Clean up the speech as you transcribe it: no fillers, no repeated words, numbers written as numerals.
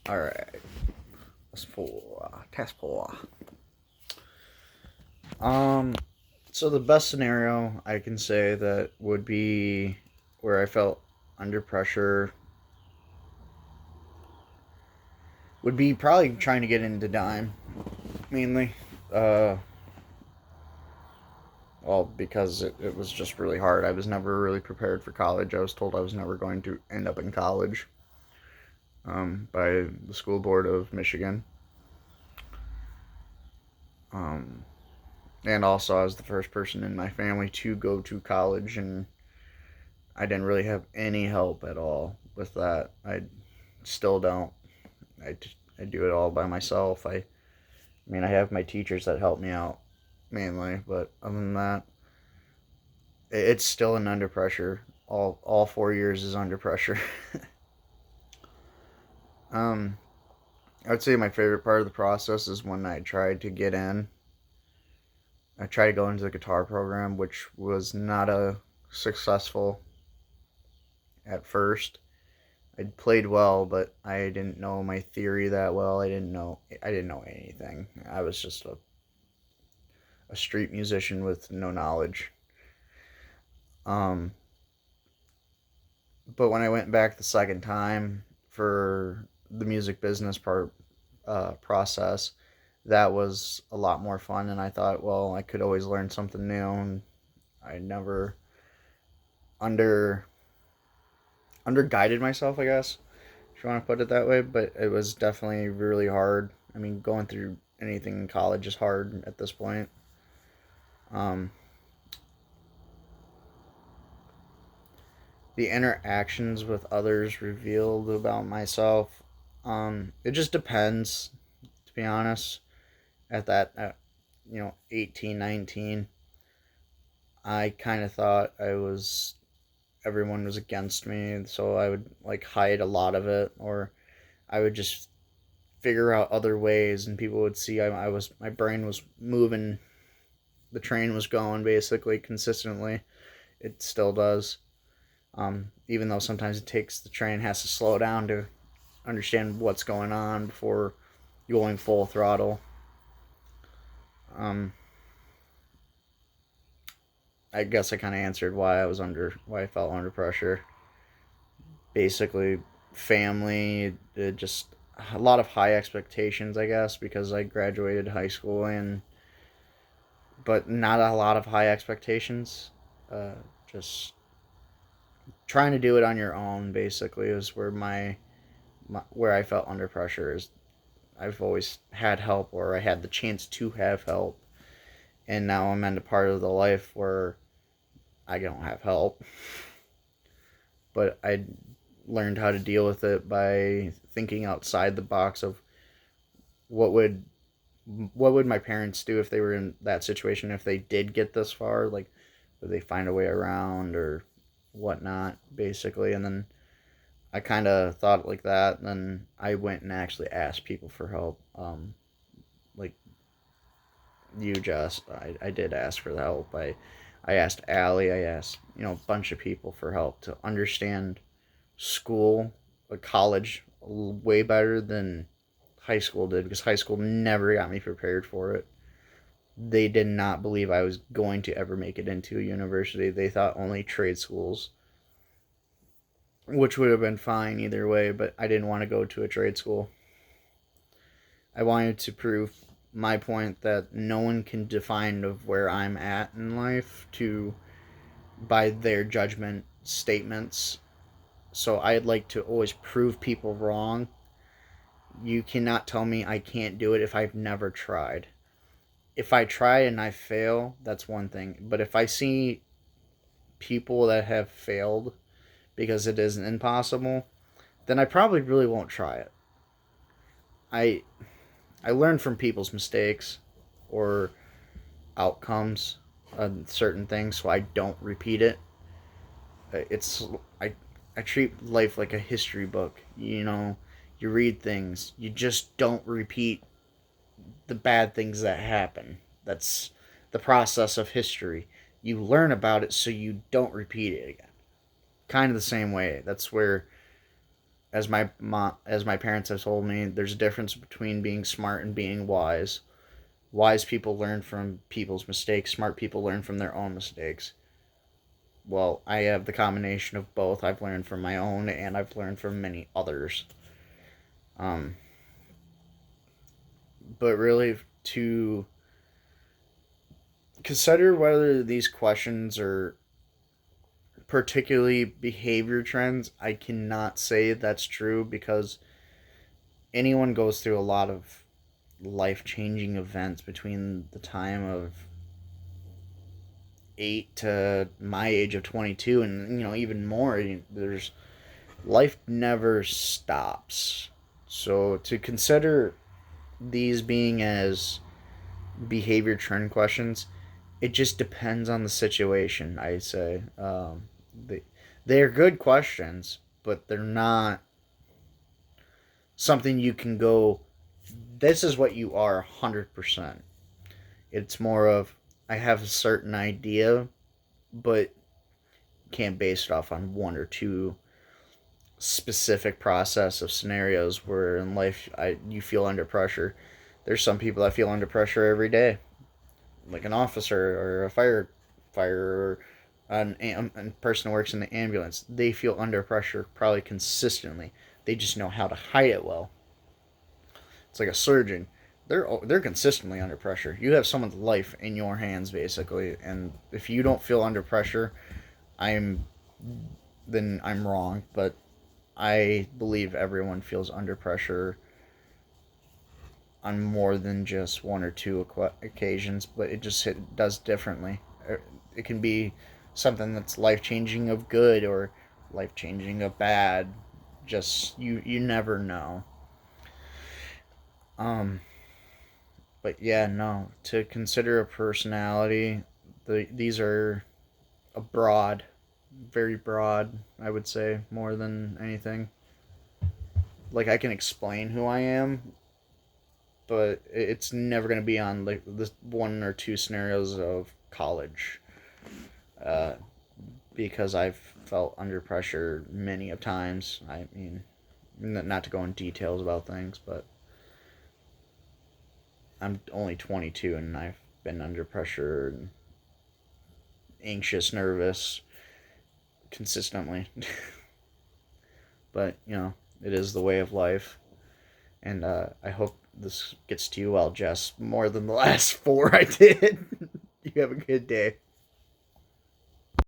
Alright. Task 4. So the best scenario I can say that would be where I felt under pressure would be probably trying to get into dime, mainly. Uh, well, because it was just really hard. I was never really prepared for college. I was told I was never going to end up in college by the school board of Michigan. Um, and also, I was the first person in my family to go to college, and I didn't really have any help at all with that. I still don't. I, I do it all by myself. I have my teachers that help me out mainly, but other than that, it's still an under pressure. All 4 years is under pressure. um, I would say my favorite part of the process is when I tried to get in. I tried to go into the guitar program, which was not a successful at first. I played well, but I didn't know my theory that well. I didn't know anything. I was just a street musician with no knowledge. Um, but when I went back the second time for the music business process, that was a lot more fun. And I thought, well, I could always learn something new. And I never under under guided myself, I guess, if you want to put it that way. But it was definitely really hard. Going through anything in college is hard at this point. Um, the interactions with others revealed about myself. It just depends, to be honest. At 18, 19, I kind of thought everyone was against me, so I would like hide a lot of it, or I would just figure out other ways, and people would see my brain was moving, the train was going basically consistently. It still does. Even though sometimes the train has to slow down to understand what's going on before going full throttle. Um, I guess I kind of answered why I felt under pressure. Basically, family, just a lot of high expectations, I guess, because I graduated high school, but not a lot of high expectations. Just trying to do it on your own, basically, is where I felt under pressure. Is I've always had help, or I had the chance to have help, and now I'm in a part of the life where I don't have help. But I learned how to deal with it by thinking outside the box of what would what would my parents do if they were in that situation, if they did get this far, like would they find a way around or whatnot, basically. And then I kind of thought like that, and then I went and actually asked people for help. Like you, Jess, I did ask for the help. I asked Allie, I asked, a bunch of people for help to understand school, college, way better than high school did, because high school never got me prepared for it. They did not believe I was going to ever make it into a university. They thought only trade schools, which would have been fine either way, but I didn't want to go to a trade school. I wanted to prove my point that no one can define of where I'm at in life to by their judgment statements. So I'd like to always prove people wrong. You cannot tell me I can't do it if I've never tried. If I try and I fail, that's one thing. But if I see people that have failed because it isn't impossible, then I probably really won't try it. I I learn from people's mistakes or outcomes on certain things, so I don't repeat it. It's I I treat life like a history book. You read things, you just don't repeat the bad things that happen. That's the process of history. You learn about it so you don't repeat it again. Kind of the same way. That's where as my parents have told me, there's a difference between being smart and being wise. Wise people learn from people's mistakes. Smart people learn from their own mistakes. Well, I have the combination of both. I've learned from my own, and I've learned from many others. Um, but really, to consider whether these questions are particularly behavior trends, I cannot say that's true because anyone goes through a lot of life changing events between the time of 8 to my age of 22, and even more. There's life never stops. So to consider these being as behavior trend questions, it just depends on the situation, I say. They, they're good questions, but they're not something you can go, this is what you are 100%. It's more of, I have a certain idea, but can't base it off on one or two specific process of scenarios where in life you feel under pressure. There's some people that feel under pressure every day, like an officer or a firefighter or a person who works in the ambulance. They feel under pressure probably consistently. They just know how to hide it well. It's like a surgeon. They're consistently under pressure. You have someone's life in your hands basically, and if you don't feel under pressure, I'm then I'm wrong. But I believe everyone feels under pressure on more than just one or two occasions, but it does differently. It can be something that's life changing of good or life changing of bad. Just you never know. Um, but yeah, no. To consider a personality, these are a broad, very broad. I would say more than anything. Like I can explain who I am, but it's never going to be on like this one or two scenarios of college, uh, because I've felt under pressure many of times. I mean, not to go in details about things, but I'm only 22 and I've been under pressure and anxious, nervous consistently. But it is the way of life, and I hope this gets to you well, Jess, more than the last four I did. You have a good day.